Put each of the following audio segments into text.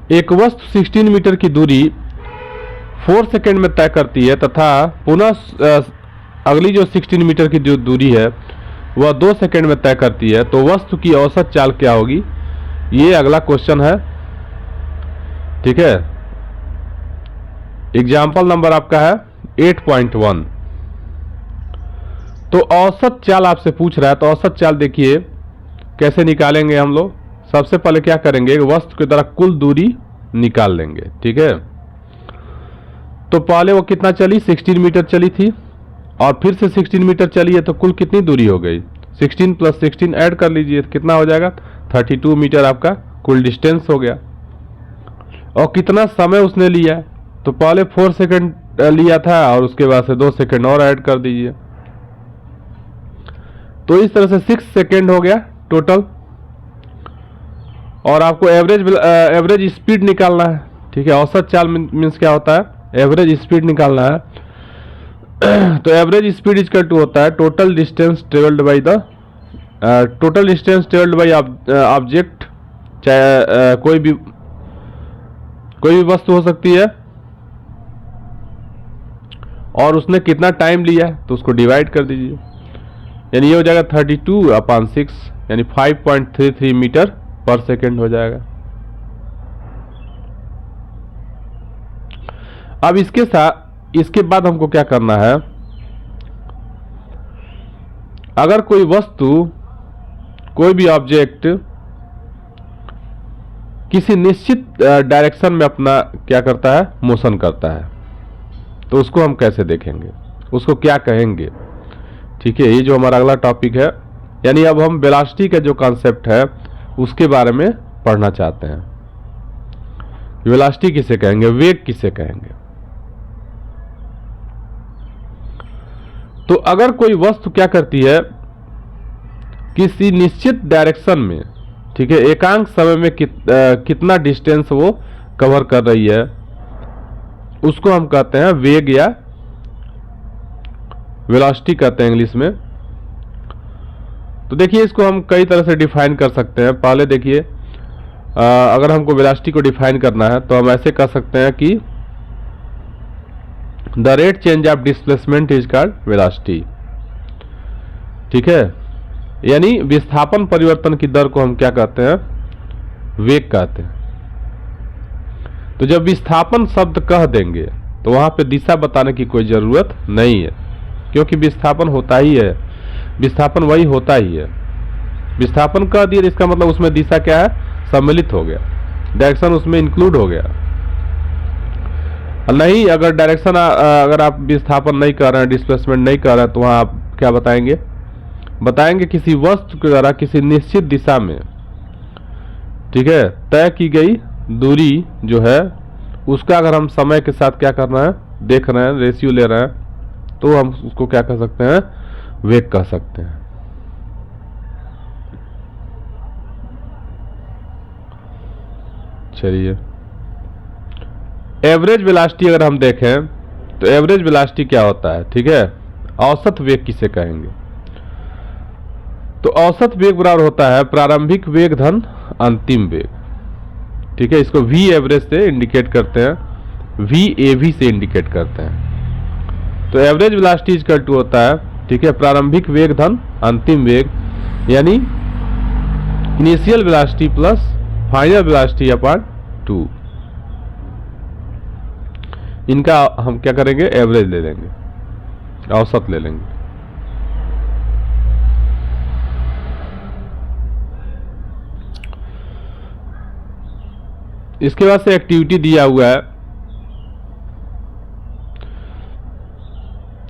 एक वस्तु 16 मीटर की दूरी 4 सेकंड में तय करती है तथा पुनः अगली जो 16 मीटर की जो दूरी है वह 2 सेकंड में तय करती है, तो वस्तु की औसत चाल क्या होगी? ये अगला क्वेश्चन है। ठीक है, एग्जाम्पल नंबर आपका है 8.1। तो औसत चाल आपसे पूछ रहा है, तो औसत चाल देखिए कैसे निकालेंगे हम लोग। सबसे पहले क्या करेंगे, वस्तु की तरह कुल दूरी निकाल लेंगे। ठीक है, तो पहले वो कितना चली, 16 मीटर चली थी और फिर से 16 मीटर चली है, तो कुल कितनी दूरी हो गई? 16 + 16 ऐड कर लीजिए, कितना हो जाएगा? 32 मीटर आपका कुल डिस्टेंस हो गया। और कितना समय उसने लिया, तो पहले 4 सेकंड लिया था और उसके बाद से 2 सेकंड और ऐड कर दीजिए, तो इस तरह से 6 सेकंड हो गया टोटल। और आपको एवरेज स्पीड निकालना है। ठीक है, औसत चाल मीन्स क्या होता है, एवरेज स्पीड निकालना है। तो एवरेज स्पीड इक्वल टू होता है total distance travelled by the object, चाहे कोई भी वस्तु हो सकती है, और उसने कितना टाइम लिया तो उसको डिवाइड कर दीजिए, यानी ये हो जाएगा 32/6, यानी 5.33 मीटर पर सेकेंड हो जाएगा। अब इसके बाद हमको क्या करना है, अगर कोई वस्तु, कोई भी ऑब्जेक्ट किसी निश्चित डायरेक्शन में अपना क्या करता है, मोशन करता है, तो उसको हम कैसे देखेंगे, उसको क्या कहेंगे? ठीक है, ये जो हमारा अगला टॉपिक है, यानी अब हम वेलोसिटी का जो कॉन्सेप्ट है उसके बारे में पढ़ना चाहते हैं। वेलोसिटी किसे कहेंगे, वेग किसे कहेंगे? तो अगर कोई वस्तु क्या करती है, किसी निश्चित डायरेक्शन में, ठीक है, एकांक समय में कितना डिस्टेंस वो कवर कर रही है, उसको हम कहते हैं वेग या वेलोसिटी कहते हैं इंग्लिश में। तो देखिए इसको हम कई तरह से डिफाइन कर सकते हैं। पहले देखिए, अगर हमको वेलोसिटी को डिफाइन करना है तो हम ऐसे कह सकते हैं कि the rate change of displacement is called velocity. ठीक है, यानी विस्थापन परिवर्तन की दर को हम क्या कहते हैं, वेग कहते हैं। तो जब विस्थापन शब्द कह देंगे तो वहां पे दिशा बताने की कोई जरूरत नहीं है, क्योंकि विस्थापन होता ही है, विस्थापन वही होता ही है। विस्थापन कह दिया, इसका मतलब उसमें दिशा क्या है, सम्मिलित हो गया, डायरेक्शन उसमें इंक्लूड हो गया। नहीं, अगर डायरेक्शन अगर आप विस्थापन नहीं कर रहे हैं, डिस्प्लेसमेंट नहीं कर रहे हैं, तो वहां आप क्या बताएंगे किसी वस्तु के द्वारा किसी निश्चित दिशा में, ठीक है, तय की गई दूरी जो है उसका अगर हम समय के साथ क्या करना है, देख रहे हैं, रेशियो ले रहे हैं, तो हम उसको क्या कह सकते हैं, वेग कह सकते हैं। चलिए, एवरेज वेलोसिटी अगर हम देखें तो एवरेज वेलोसिटी क्या होता है, ठीक है, औसत वेग किसे कहेंगे? तो औसत वेग बराबर होता है प्रारंभिक वेग धन अंतिम वेग। ठीक है, इसको वी एवरेज से इंडिकेट करते हैं, वी ए वी से इंडिकेट करते हैं। तो एवरेज वेलोसिटी इक्वल टू होता है, ठीक है, प्रारंभिक वेग धन अंतिम वेग, यानी initial velocity plus final velocity upon 2। इनका हम क्या करेंगे, एवरेज ले लेंगे, औसत ले लेंगे। इसके बाद से एक्टिविटी दिया हुआ है।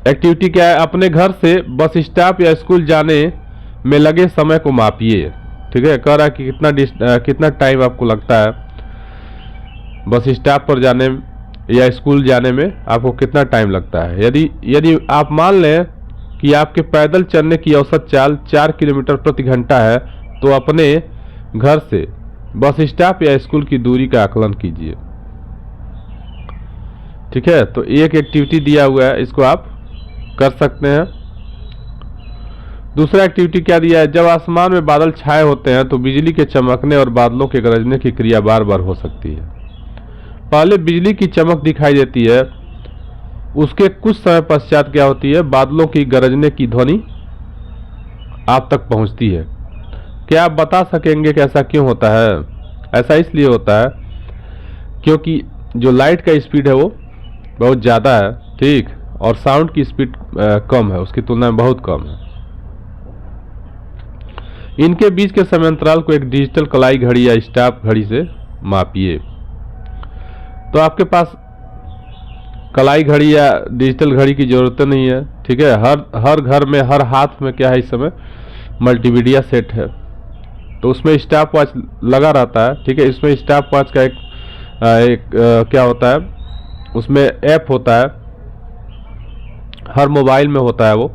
एक्टिविटी क्या है, अपने घर से बस स्टॉप या स्कूल जाने में लगे समय को मापिए। ठीक है, कह रहा है कि कितना टाइम आपको लगता है बस स्टॉप पर जाने या स्कूल जाने में, आपको कितना टाइम लगता है। यदि आप मान लें कि आपके पैदल चलने की औसत चाल 4 किलोमीटर प्रति घंटा है, तो अपने घर से बस स्टॉप या स्कूल की दूरी का आकलन कीजिए। ठीक है, तो एक एक्टिविटी दिया हुआ है, इसको आप कर सकते हैं। दूसरा एक्टिविटी क्या दिया है, जब आसमान में बादल छाए होते हैं तो बिजली के चमकने और बादलों के गरजने की क्रिया बार बार हो सकती है। पहले बिजली की चमक दिखाई देती है, उसके कुछ समय पश्चात क्या होती है, बादलों की गरजने की ध्वनि आप तक पहुंचती है। क्या आप बता सकेंगे कि ऐसा क्यों होता है? ऐसा इसलिए होता है क्योंकि जो लाइट का स्पीड है वो बहुत ज़्यादा है, ठीक, और साउंड की स्पीड कम है, उसकी तुलना में बहुत कम है। इनके बीच के समय अंतराल को एक डिजिटल कलाई घड़ी या स्टॉप घड़ी से मापिए। तो आपके पास कलाई घड़ी या डिजिटल घड़ी की जरूरत नहीं है, ठीक है। हर घर में, हर हाथ में क्या है इस समय, मल्टीमीडिया सेट है, तो उसमें स्टॉप वॉच लगा रहता है, ठीक है। इसमें स्टॉप वॉच का एक क्या होता है, उसमें ऐप होता है, हर मोबाइल में होता है वो,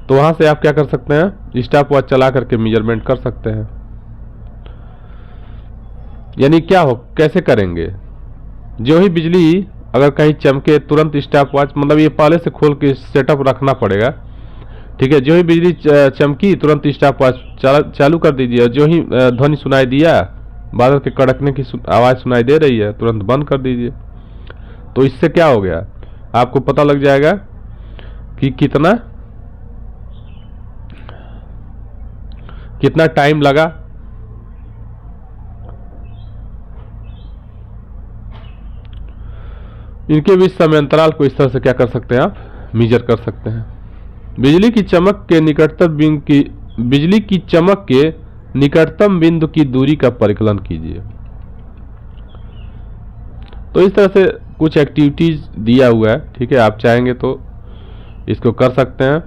तो वहां से आप क्या कर सकते हैं, स्टॉप वॉच चला करके मेजरमेंट कर सकते हैं। यानी क्या हो, कैसे करेंगे, जो ही बिजली अगर कहीं चमके तुरंत स्टॉप वॉच, मतलब ये पहले से खोल के सेटअप रखना पड़ेगा, ठीक है। जो ही बिजली चमकी तुरंत स्टॉप वॉच चालू कर दीजिए, और जो ही ध्वनि सुनाई दिया, बादल के कड़कने की आवाज़ सुनाई दे रही है, तुरंत बंद कर दीजिए। तो इससे क्या हो गया, आपको पता लग जाएगा कि कितना टाइम लगा। इनके बीच समय अंतराल को इस तरह से क्या कर सकते हैं, आप मेजर कर सकते हैं। बिजली की चमक के निकटतम बिंदु की दूरी का परिकलन कीजिए। तो इस तरह से कुछ एक्टिविटीज दिया हुआ है, ठीक है। आप चाहेंगे तो इसको कर सकते हैं।